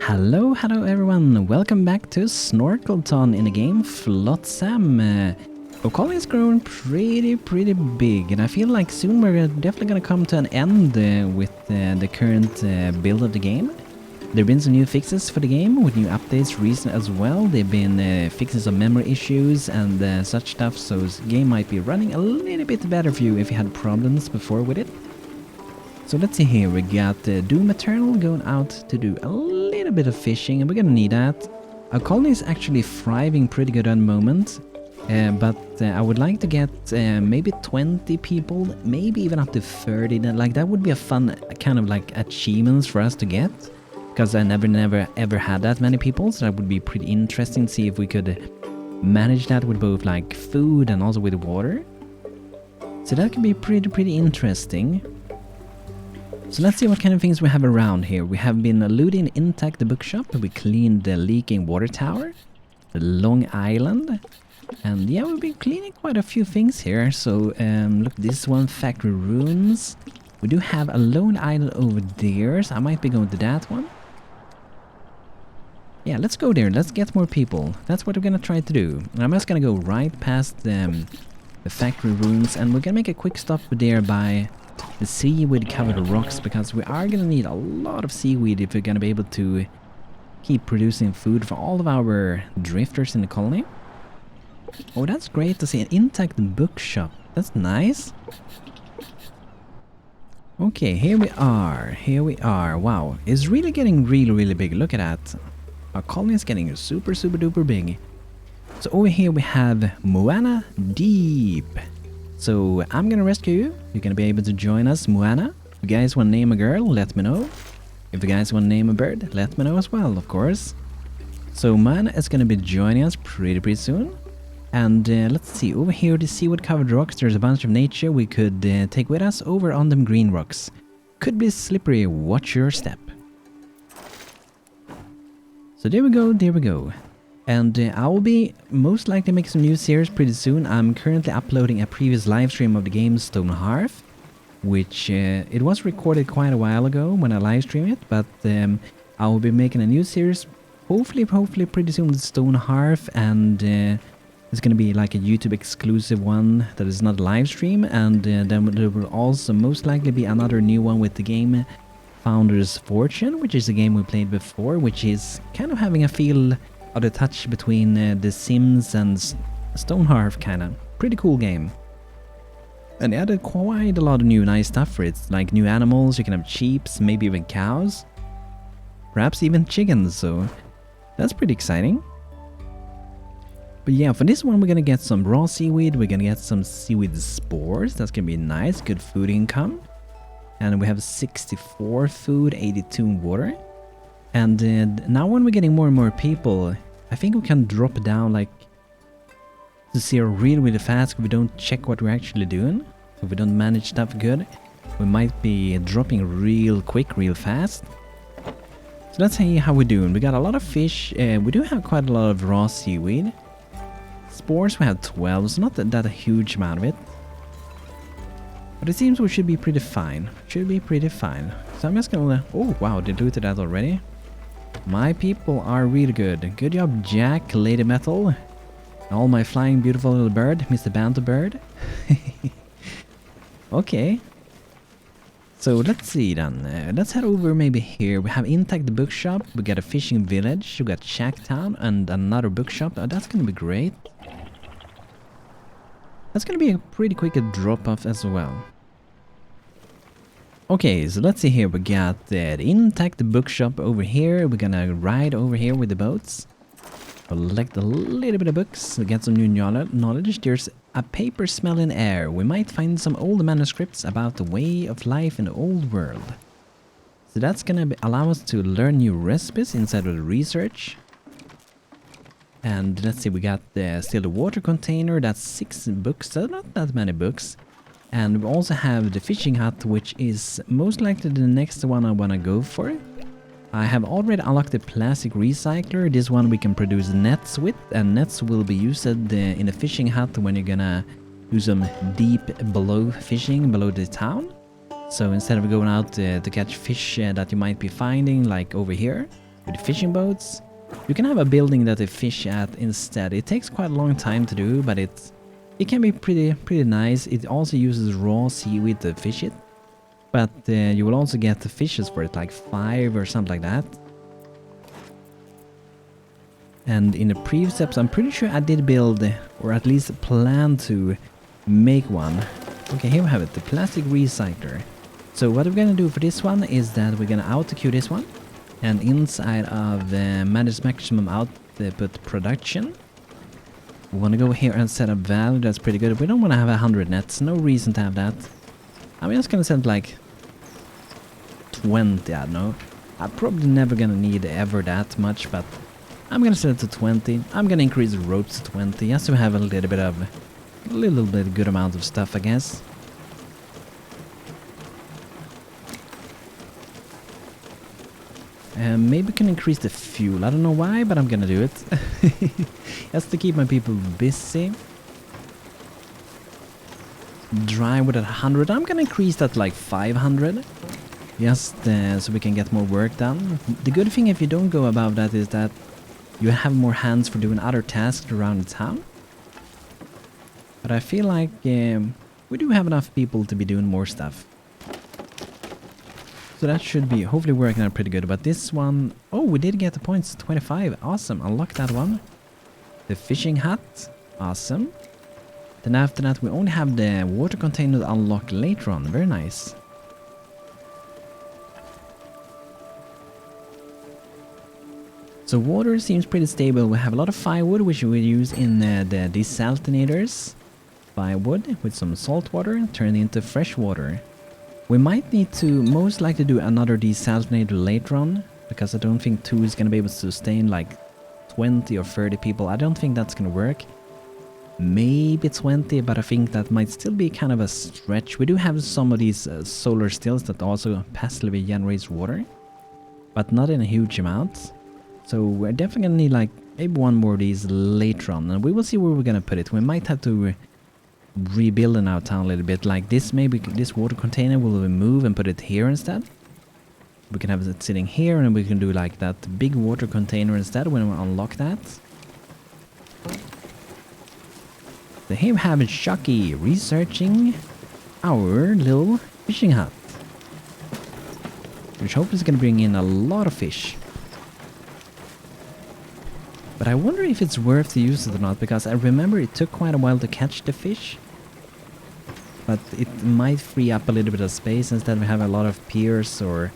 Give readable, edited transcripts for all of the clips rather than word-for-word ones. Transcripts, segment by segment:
Hello everyone, welcome back to Snorkelton in the game Flotsam. Our colony is growing pretty big, and I feel like soon we're definitely gonna come to an end with the current build of the game. There have been some new fixes for the game, with new updates recent as well. There have been fixes of memory issues and such stuff, so the game might be running a little bit better for you if you had problems before with it. So let's see here, we got Doom Eternal going out to do a little bit of fishing, and we're gonna need that. Our colony is actually thriving pretty good at the moment, but I would like to get maybe 20 people, maybe even up to 30. Like that would be a fun kind of like achievements for us to get, because I never ever had that many people, so that would be pretty interesting to see if we could manage that with both like food and also with water. So that could be pretty interesting. So let's see what kind of things we have around here. We have been looting intact the bookshop, we cleaned the leaking water tower, the long island, and yeah, we've been cleaning quite a few things here. So look, this one, factory rooms. We do have a lone island over there, so I might be going to that one. Yeah, let's go there, let's get more people. That's what we're gonna try to do. I'm just gonna go right past the factory rooms, and we're gonna make a quick stop there by the seaweed covered rocks, because we are gonna need a lot of seaweed if we're gonna be able to keep producing food for all of our drifters in the colony. Oh, that's great to see, an intact bookshop. That's nice. Okay, here we are. Wow, it's really getting really big. Look at that. Our colony is getting super duper big. So over here we have Moana Deep. So I'm gonna rescue you. You're gonna be able to join us, Moana. If you guys want to name a girl, let me know. If you guys want to name a bird, let me know as well, of course. So Moana is gonna be joining us pretty soon. And let's see, over here to see what covered rocks, there's a bunch of nature we could take with us over on them green rocks. Could be slippery, watch your step. So there we go. And I will be most likely making some new series pretty soon. I'm currently uploading a previous live stream of the game Stone Hearth, which it was recorded quite a while ago when I live streamed it, but I will be making a new series hopefully pretty soon with Stone Hearth, and it's gonna be like a YouTube exclusive one that is not a live stream, and then there will also most likely be another new one with the game Founder's Fortune, which is a game we played before, which is kind of having a feel of the touch between The Sims and Stone Hearth, kinda. Pretty cool game. And they added quite a lot of new nice stuff for it, like new animals, you can have sheep, maybe even cows. Perhaps even chickens, so that's pretty exciting. But yeah, for this one we're gonna get some raw seaweed, we're gonna get some seaweed spores, that's gonna be nice, good food income. And we have 64 food, 82 water. And now when we're getting more and more people, I think we can drop down like to zero really fast if we don't check what we're actually doing. If we don't manage stuff good, we might be dropping real quick, real fast. So let's see how we're doing. We got a lot of fish, we do have quite a lot of raw seaweed. Spores we have 12, so not that a huge amount of it. But it seems we should be pretty fine. So I'm just gonna... Oh wow, they looted that already. My people are really good. Good job, Jack, Lady Metal. All my flying beautiful little bird, Mr. Banter Bird. Okay. So let's see then. Let's head over maybe here. We have intact the bookshop. We got a fishing village. We got Shacktown and another bookshop. Oh, that's gonna be great. That's gonna be a pretty quick drop off as well. Okay, so let's see here, we got the intact bookshop over here. We're gonna ride over here with the boats. Collect a little bit of books, get some new knowledge. There's a paper smell in air. We might find some old manuscripts about the way of life in the old world. So that's gonna allow us to learn new recipes inside of the research. And let's see, we got still the water container, that's 6 books, so not that many books. And we also have the fishing hut, which is most likely the next one I wanna go for. I have already unlocked the plastic recycler. This one we can produce nets with, and nets will be used in the fishing hut when you're gonna do some deep below fishing below the town. So instead of going out to catch fish that you might be finding like over here, with fishing boats. You can have a building that they fish at instead. It takes quite a long time to do, but it can be pretty nice. It also uses raw seaweed to fish it, but you will also get the fishes for it, like 5 or something like that. And in the previous steps, I'm pretty sure I did build, or at least plan to make one. Okay, here we have it, the plastic recycler. So what we're gonna do for this one is that we're gonna auto-queue this one. And inside of manage maximum output production, we wanna go here and set up value. That's pretty good. We don't wanna have 100 nets, no reason to have that. I'm just gonna set like 20, I don't know. I'm probably never gonna need ever that much, but I'm gonna set it to 20. I'm gonna increase the ropes to 20 just to have a little bit good amount of stuff, I guess. Maybe we can increase the fuel. I don't know why, but I'm gonna do it. Just to keep my people busy. Drive with 100. I'm gonna increase that to like 500. Just so we can get more work done. The good thing if you don't go above that is that you have more hands for doing other tasks around the town. But I feel like we do have enough people to be doing more stuff. So that should be hopefully working out pretty good. But this one, oh, we did get the points, 25. Awesome, unlock that one. The fishing hut, awesome. Then after that we only have the water container to unlock later on, very nice. So water seems pretty stable. We have a lot of firewood, which we use in the desalinators. Firewood with some salt water turned into fresh water. We might need to most likely do another desalinator later on, because I don't think 2 is going to be able to sustain like 20 or 30 people. I don't think that's going to work. Maybe 20, but I think that might still be kind of a stretch. We do have some of these solar stills that also passively generates water, but not in a huge amount. So we're definitely going to need like maybe one more of these later on, and we will see where we're going to put it. We might have to rebuild in our town a little bit, like this. Maybe this water container will remove and put it here instead. We can have it sitting here, and we can do like that big water container instead when we unlock that. So here we have Shocky researching our little fishing hut, which hopefully is going to bring in a lot of fish. But I wonder if it's worth to use it or not, because I remember it took quite a while to catch the fish. But it might free up a little bit of space. Instead we have a lot of piers or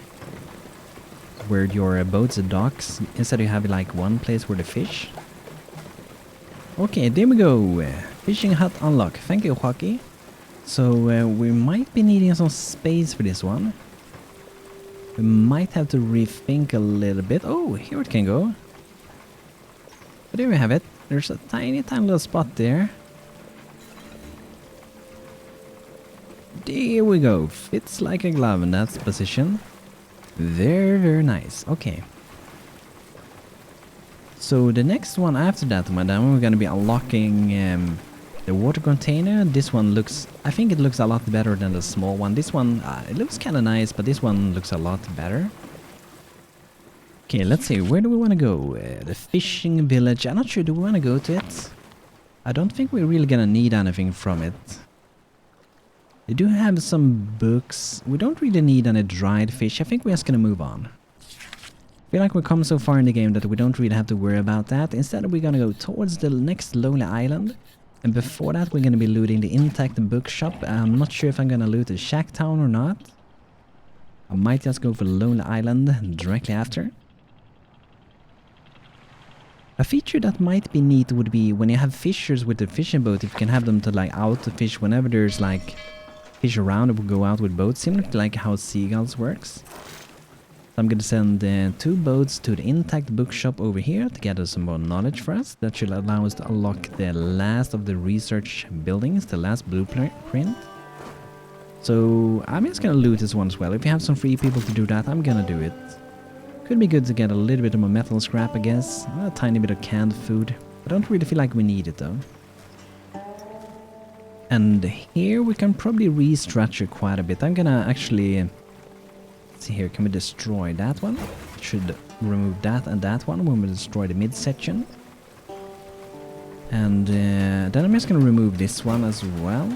where your boats are docks. Instead you have like one place where the fish. Okay, there we go. Fishing hut unlock. Thank you, Hockey. So we might be needing some space for this one. We might have to rethink a little bit. Oh, here it can go. But there we have it. There's a tiny little spot there. There we go. Fits like a glove in that position. Very nice. Okay. So the next one after that, madam, we're gonna be unlocking the water container. This one looks, I think it looks a lot better than the small one. This one, it looks kind of nice, but this one looks a lot better. Okay, let's see, where do we want to go? The fishing village. I'm not sure, do we want to go to it? I don't think we're really gonna need anything from it. They do have some books. We don't really need any dried fish. I think we're just gonna move on. I feel like we've come so far in the game that we don't really have to worry about that. Instead, we're gonna go towards the next lonely island. And before that, we're gonna be looting the intact bookshop. I'm not sure if I'm gonna loot the shack town or not. I might just go for Lonely Island directly after. A feature that might be neat would be when you have fishers with the fishing boat, if you can have them to like out to fish whenever there's like fish around, it will go out with boats, similar to like how Seagulls works. So I'm gonna send 2 boats to the intact bookshop over here to gather some more knowledge for us. That should allow us to unlock the last of the research buildings, the last blueprint. So I'm just gonna loot this one as well. If you have some free people to do that, I'm gonna do it. Could be good to get a little bit of more metal scrap, I guess. A tiny bit of canned food. I don't really feel like we need it though. And here we can probably restructure quite a bit. I'm gonna actually... Let's see here, can we destroy that one? Should remove that and that one when we destroy the midsection. And then I'm just gonna remove this one as well.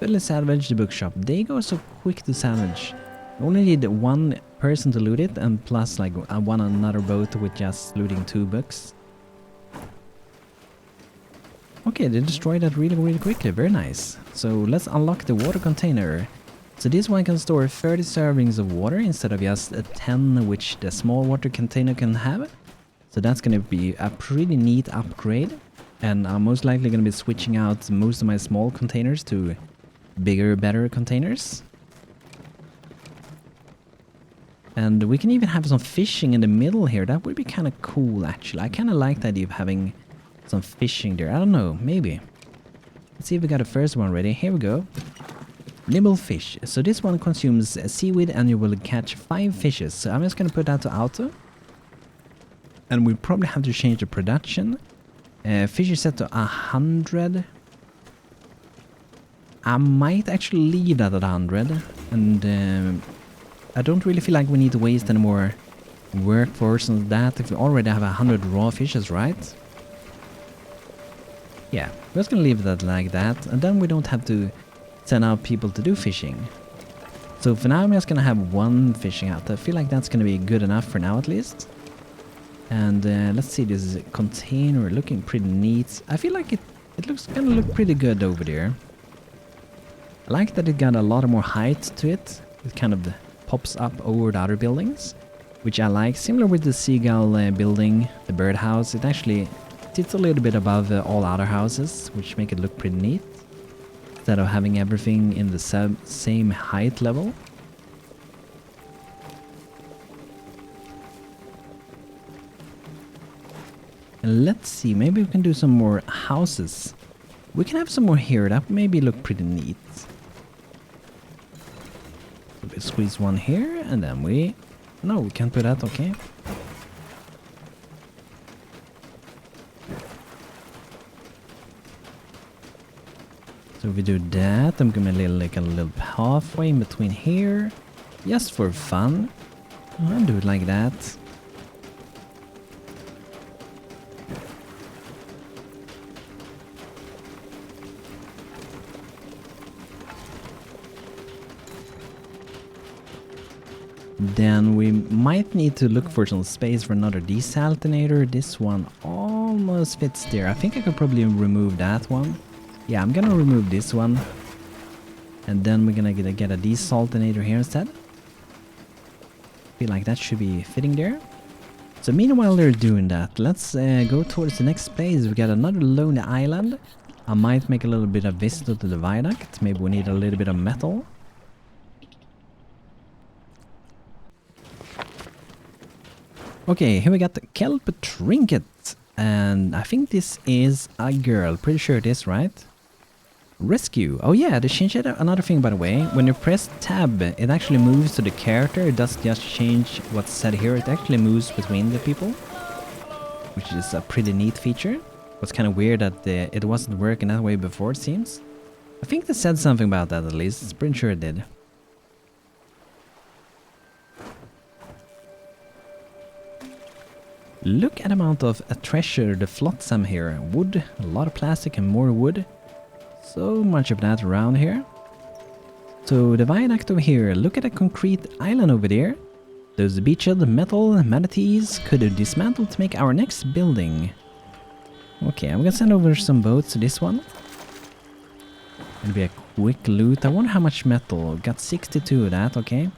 Fiddly salvage the bookshop. They go so quick to salvage. We only need one person to loot it, and plus like one another boat with just looting 2 books. Okay, they destroyed that really quickly. Very nice. So let's unlock the water container. So this one can store 30 servings of water instead of just 10, which the small water container can have. So that's gonna be a pretty neat upgrade. And I'm most likely gonna be switching out most of my small containers to bigger, better containers. And we can even have some fishing in the middle here. That would be kind of cool, actually. I kind of like the idea of having some fishing there. I don't know, maybe. Let's see if we got the first one ready. Here we go. Nibble Fish. So this one consumes seaweed and you will catch 5 fishes. So I'm just going to put that to auto. And we probably have to change the production. Fish is set to 100. I might actually leave that at 100. And I don't really feel like we need to waste any more workforce on that if we already have 100 raw fishes, right? Yeah, we're just gonna leave that like that, and then we don't have to send out people to do fishing. So for now I'm just gonna have 1 fishing out. I feel like that's gonna be good enough for now at least. And let's see, this container looking pretty neat. I feel like it looks gonna look pretty good over there. I like that it got a lot more height to it. It kind of pops up over the other buildings, which I like. Similar with the seagull building, the birdhouse. It actually sits a little bit above all other houses, which make it look pretty neat. Instead of having everything in the same height level. And let's see, maybe we can do some more houses. We can have some more here, that would maybe look pretty neat. So we squeeze one here, and then we... No, we can't put that, okay. So if we do that, I'm gonna like a little pathway in between here. Just for fun. I'll do it like that. Then we might need to look for some space for another desaltinator. This one almost fits there. I think I could probably remove that one. Yeah, I'm gonna remove this one. And then we're gonna get a desaltinator here instead. Feel like that should be fitting there. So meanwhile they're doing that, let's go towards the next place. We got another lonely island. I might make a little bit of visit to the viaduct. Maybe we need a little bit of metal. Okay, here we got the kelp trinket. And I think this is a girl. Pretty sure it is, right? Rescue. Oh yeah, they changed it. Another thing, by the way, when you press tab, it actually moves to the character. It doesn't just change what's said here. It actually moves between the people, which is a pretty neat feature. It's kind of weird that it wasn't working that way before, it seems. I think they said something about that at least. I'm pretty sure it did. Look at the amount of treasure, the flotsam here. Wood, a lot of plastic and more wood. So much of that around here. So the viaduct over here, look at the concrete island over there. Those beached metal manatees could be dismantled to make our next building. Okay, I'm gonna send over some boats to this one. It'll be a quick loot. I wonder how much metal. Got 62 of that, okay.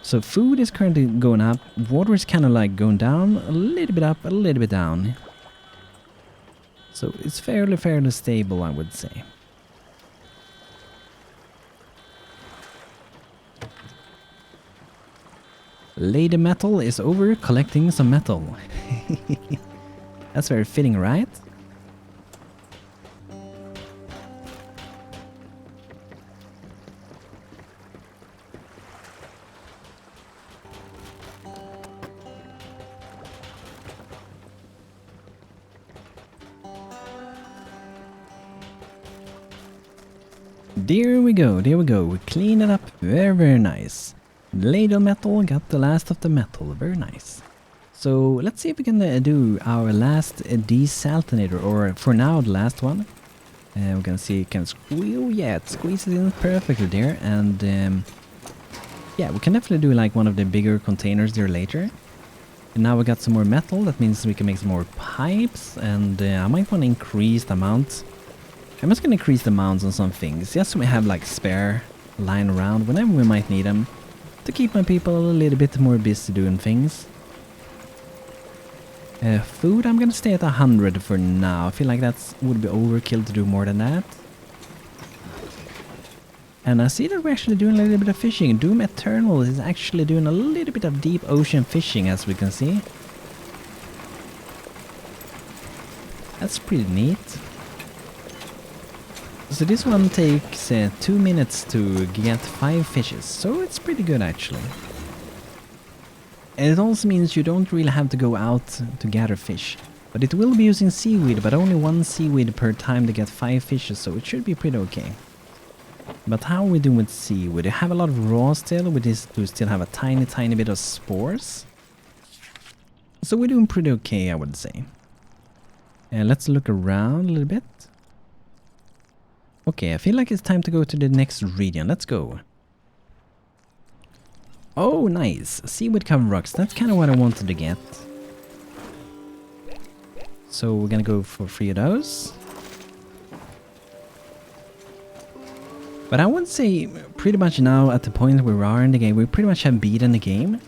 So food is currently going up. Water is kind of like going down. A little bit up, a little bit down. So it's fairly stable, I would say. Lady Metal is over collecting some metal. That's very fitting, right? There we go, there we go. We clean it up, very, very nice. Ladle metal, got the last of the metal, very nice. So let's see if we can do our last desaltinator, or for now the last one. We're gonna see it can squeal, yeah, it squeezes in perfectly there, and yeah, we can definitely do like one of the bigger containers there later. And now we got some more metal, that means we can make some more pipes, and I might want to increase the amount. I'm just gonna increase the amounts on some things, just so we have like spare lying around whenever we might need them, to keep my people a little bit more busy doing things. Food, I'm gonna stay at 100 for now. I feel like that would be overkill to do more than that. And I see that we're actually doing a little bit of fishing. Doom Eternal is actually doing a little bit of deep ocean fishing, as we can see. That's pretty neat. So this one takes 2 minutes to get 5 fishes, so it's pretty good actually. And it also means you don't really have to go out to gather fish. But it will be using seaweed, but only 1 seaweed per time to get 5 fishes, so it should be pretty okay. But how are we doing with seaweed? We have a lot of raw still, we still have a tiny bit of spores. So we're doing pretty okay, I would say. Let's look around a little bit. Okay, I feel like it's time to go to the next region. Let's go. Oh, nice. Seaweed covered rocks. That's kind of what I wanted to get. So we're gonna go for 3 of those. But I would say pretty much now at the point where we are in the game, we pretty much have beaten the game.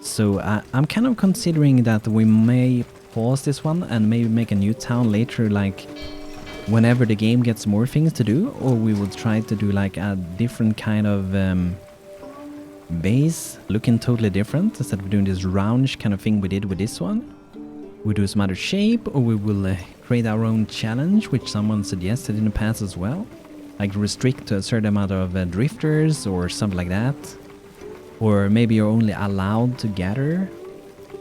So I'm kind of considering that we may pause this one and maybe make a new town later, like whenever the game gets more things to do, or we will try to do like a different kind of base, looking totally different, instead of doing this roundish kind of thing we did with this one. We'll do some other shape, or we will create our own challenge, which someone suggested in the past as well. Like restrict to a certain amount of drifters or something like that. Or maybe you're only allowed to gather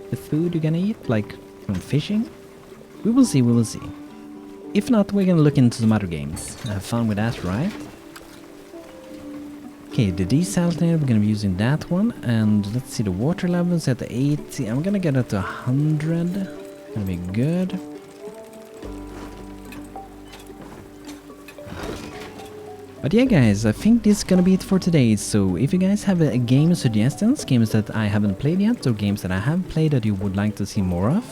the food you're gonna eat, like from fishing. We will see, we will see. If not, we're gonna look into some other games. Have fun with that, right? Okay, the desaltinator, we're gonna be using that one. And let's see, the water levels at 80. I'm gonna get it to 100. Gonna be good. But yeah guys, I think this is gonna be it for today. So if you guys have game suggestions, games that I haven't played yet, or games that I have played that you would like to see more of,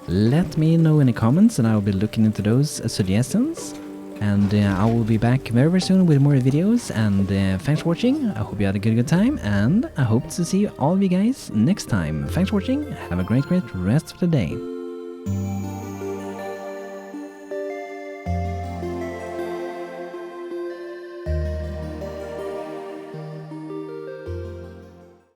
let me know in the comments and I will be looking into those suggestions. And I will be back very, very soon with more videos. And thanks for watching. I hope you had a good time, and I hope to see all of you guys next time. Thanks for watching. Have a great rest of the day.